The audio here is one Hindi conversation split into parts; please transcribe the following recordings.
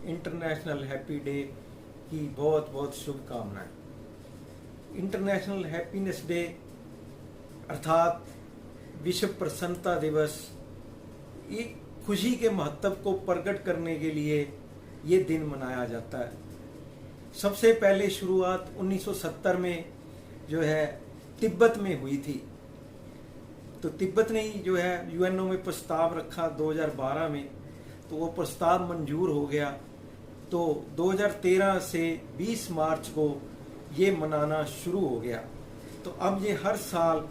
इंटरनेशनल हैप्पी डे की बहुत बहुत शुभकामनाएं। इंटरनेशनल हैप्पीनेस डे अर्थात विश्व प्रसन्नता दिवस, ये खुशी के महत्व को प्रकट करने के लिए ये दिन मनाया जाता है। सबसे पहले शुरुआत 1970 में जो है तिब्बत में हुई थी। तो तिब्बत ने ही जो है यूएनओ में प्रस्ताव रखा 2012 में, तो वो प्रस्ताव मंजूर हो गया। तो 2013 से 20 मार्च को ये मनाना शुरू हो गया। तो अब ये हर साल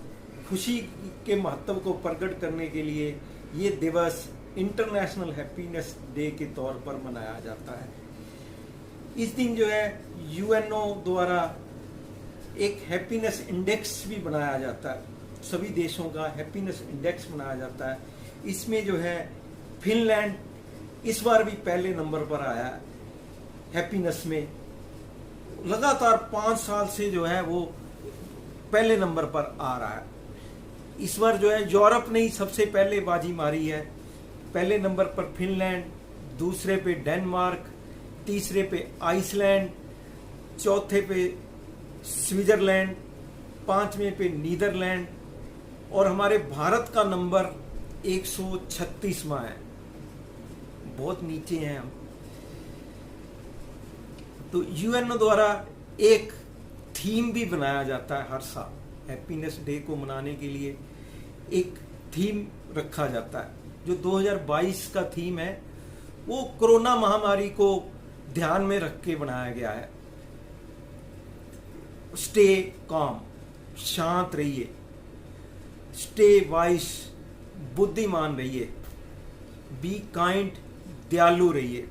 खुशी के महत्व को प्रकट करने के लिए ये दिवस इंटरनेशनल हैप्पीनेस डे के तौर पर मनाया जाता है। इस दिन जो है यूएनओ द्वारा एक हैप्पीनेस इंडेक्स भी बनाया जाता है। सभी देशों का हैप्पीनेस इंडेक्स बनाया जाता है। इसमें जो है फिनलैंड इस बार भी पहले नंबर पर आया है हैप्पीनेस में। लगातार 5 साल से जो है वो पहले नंबर पर आ रहा है। इस बार जो है यूरोप ने ही सबसे पहले बाजी मारी है। पहले नंबर पर फिनलैंड, दूसरे पे डेनमार्क, तीसरे पे आइसलैंड, चौथे पे स्विट्जरलैंड, 5वें पे नीदरलैंड और हमारे भारत का नंबर 136वां है। बहुत नीचे हैं हम। तो यूएनओ द्वारा एक थीम भी बनाया जाता है हर साल। हैप्पीनेस डे को मनाने के लिए एक थीम रखा जाता है। जो 2022 का थीम है वो कोरोना महामारी को ध्यान में रख के बनाया गया है। स्टे काम, शांत रहिए। स्टे वाइस, बुद्धिमान रहिए। बी काइंड, दयालु रहिए।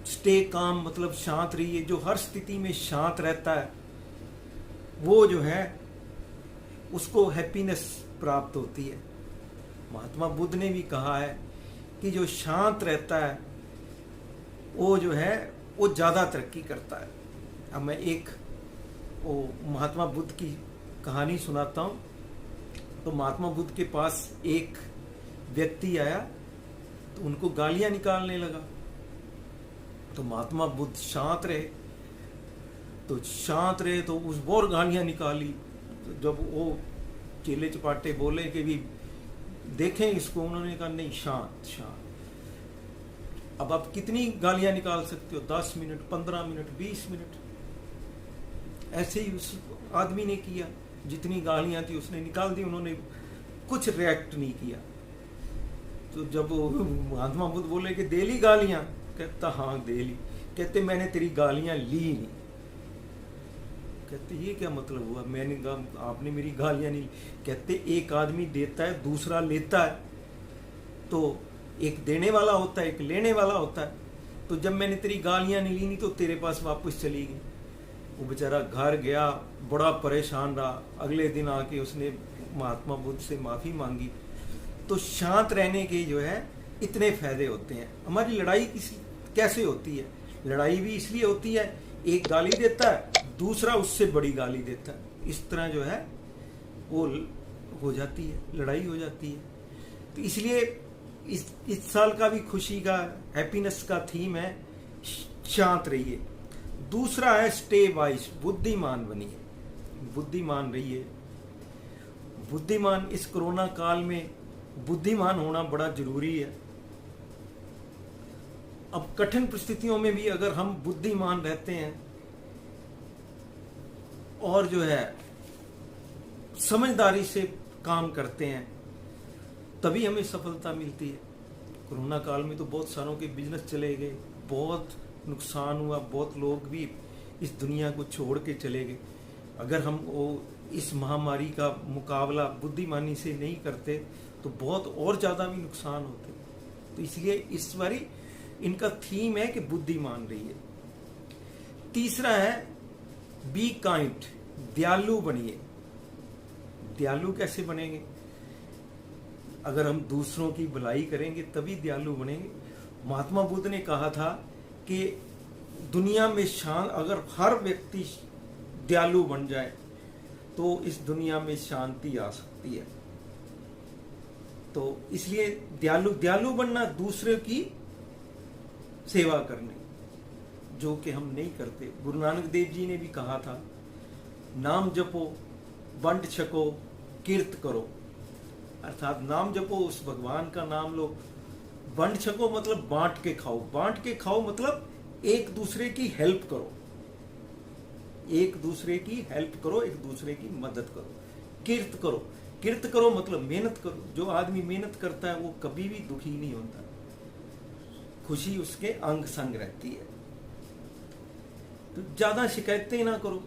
स्टे काम मतलब शांत रहिए। जो हर स्थिति में शांत रहता है वो जो है उसको हैप्पीनेस प्राप्त होती है। महात्मा बुद्ध ने भी कहा है कि जो शांत रहता है वो जो है वो ज्यादा तरक्की करता है। अब मैं एक वो महात्मा बुद्ध की कहानी सुनाता हूँ। तो महात्मा बुद्ध के पास एक व्यक्ति आया, तो उनको गालियां निकालने लगा। तो महात्मा बुद्ध शांत रहे, तो उस और गालियां निकाली। तो जब वो चेले चपाटे बोले कि भी देखें इसको, उन्होंने कहा नहीं, शांत शांत। अब आप कितनी गालियां निकाल सकते हो? 10 मिनट, 15 मिनट, 20 मिनट। ऐसे ही उस आदमी ने किया। जितनी गालियां थी उसने निकाल दी। उन्होंने कुछ रिएक्ट नहीं किया। तो जब महात्मा बुद्ध बोले कि दे ली गालियां, कहता हाँ दे ली। कहते मैंने तेरी गालियां ली नहीं। कहते ये क्या मतलब हुआ? आपने मेरी गालियां नहीं ली। कहते एक आदमी देता है, दूसरा लेता है। तो एक देने वाला होता है, एक लेने वाला होता है। तो जब मैंने तेरी गालियां नहीं ली, नहीं तो तेरे पास वापस चली गई। वो बेचारा घर गया, बड़ा परेशान रहा। अगले दिन आके उसने महात्मा बुद्ध से माफी मांगी। तो शांत रहने के जो है इतने फायदे होते हैं। हमारी लड़ाई कैसे होती है? लड़ाई भी इसलिए होती है, एक गाली देता है, दूसरा उससे बड़ी गाली देता है। इस तरह जो है वो हो जाती है, लड़ाई हो जाती है। तो इसलिए इस साल का भी खुशी का, हैप्पीनेस का थीम है शांत रहिए। दूसरा है स्टे वाइस, बुद्धिमान बनिए। बुद्धिमान रहिए। बुद्धिमान, इस कोरोना काल में बुद्धिमान होना बड़ा जरूरी है। अब कठिन परिस्थितियों में भी अगर हम बुद्धिमान रहते हैं और जो है समझदारी से काम करते हैं, तभी हमें सफलता मिलती है। कोरोना काल में तो बहुत सारों के बिजनेस चले गए, बहुत नुकसान हुआ, बहुत लोग भी इस दुनिया को छोड़ के चले गए। अगर हम वो इस महामारी का मुकाबला बुद्धिमानी से नहीं करते तो बहुत और ज़्यादा भी नुकसान होते। तो इसलिए इस बारी इनका थीम है कि बुद्धिमान रहिए। तीसरा है बी काइंड, दयालु बनिए। दयालु कैसे बनेंगे? अगर हम दूसरों की भलाई करेंगे तभी दयालु बनेंगे। महात्मा बुद्ध ने कहा था कि दुनिया में अगर हर व्यक्ति दयालु बन जाए तो इस दुनिया में शांति आ सकती है। तो इसलिए दयालु बनना, दूसरे की सेवा करनी, जो कि हम नहीं करते। गुरु नानक देव जी ने भी कहा था, नाम जपो, बंट छको, कीर्त करो। अर्थात नाम जपो, उस भगवान का नाम लो, बंट छको मतलब बांट के खाओ, बांट के खाओ मतलब एक दूसरे की हेल्प करो, एक दूसरे की हेल्प करो, एक दूसरे की मदद करो। कीर्त करो, कीर्त करो मतलब मेहनत करो। जो आदमी मेहनत करता है वो कभी भी दुखी नहीं होता, खुशी उसके अंग संग रहती है। तो ज्यादा शिकायतें ना करो।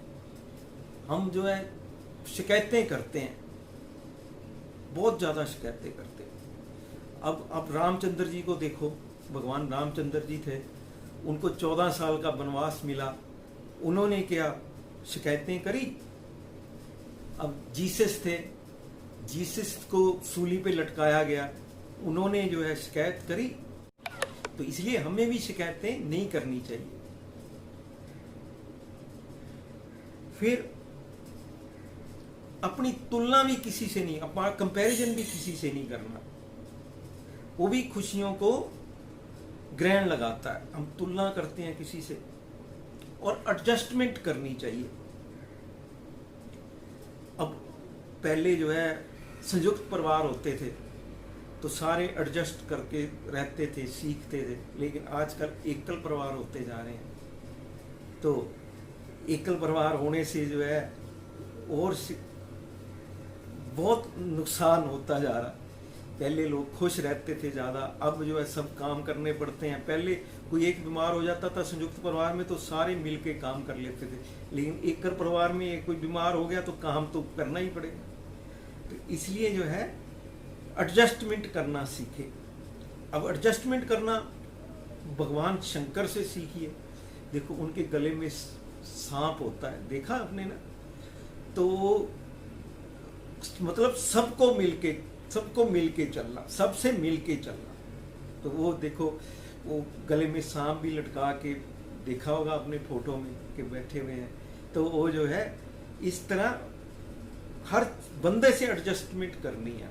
हम जो है शिकायतें करते हैं, बहुत ज्यादा शिकायतें करते हैं। अब रामचंद्र जी को देखो, भगवान रामचंद्र जी थे, उनको 14 साल का वनवास मिला, उन्होंने क्या शिकायतें करी? अब जीसस थे, जीसस को सूली पे लटकाया गया, उन्होंने जो है शिकायत करी? तो इसलिए हमें भी शिकायतें नहीं करनी चाहिए। फिर अपनी तुलना भी किसी से नहीं, अपना कंपैरिजन भी किसी से नहीं करना, वो भी खुशियों को ग्रहण लगाता है। हम तुलना करते हैं किसी से, और एडजस्टमेंट करनी चाहिए। अब पहले जो है संयुक्त परिवार होते थे तो सारे एडजस्ट करके रहते थे, सीखते थे, लेकिन आजकल एकल परिवार होते जा रहे हैं। तो एकल परिवार होने से जो है और बहुत नुकसान होता जा रहा। पहले लोग खुश रहते थे ज़्यादा, अब जो है सब काम करने पड़ते हैं। पहले कोई एक बीमार हो जाता था संयुक्त परिवार में तो सारे मिलके काम कर लेते थे, लेकिन एकल परिवार में कोई बीमार हो गया तो काम तो करना ही पड़ेगा। तो इसलिए जो है एडजस्टमेंट करना सीखे। अब एडजस्टमेंट करना भगवान शंकर से सीखिए। देखो उनके गले में सांप होता है, देखा आपने ना? तो मतलब सबको मिलके चलना, सबसे मिलके चलना। तो वो देखो, वो गले में सांप भी लटका के देखा होगा अपने फोटो में कि बैठे हुए हैं। तो वो जो है इस तरह हर बंदे से एडजस्टमेंट करनी है।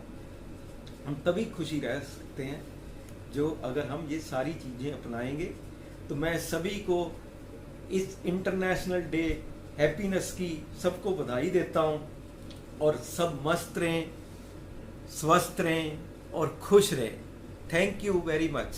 हम तभी खुशी रह सकते हैं जो अगर हम ये सारी चीजें अपनाएंगे। तो मैं सभी को इस इंटरनेशनल डे हैप्पीनेस की सबको बधाई देता हूँ, और सब मस्त रहें, स्वस्थ रहें और खुश रहें। Thank you very much.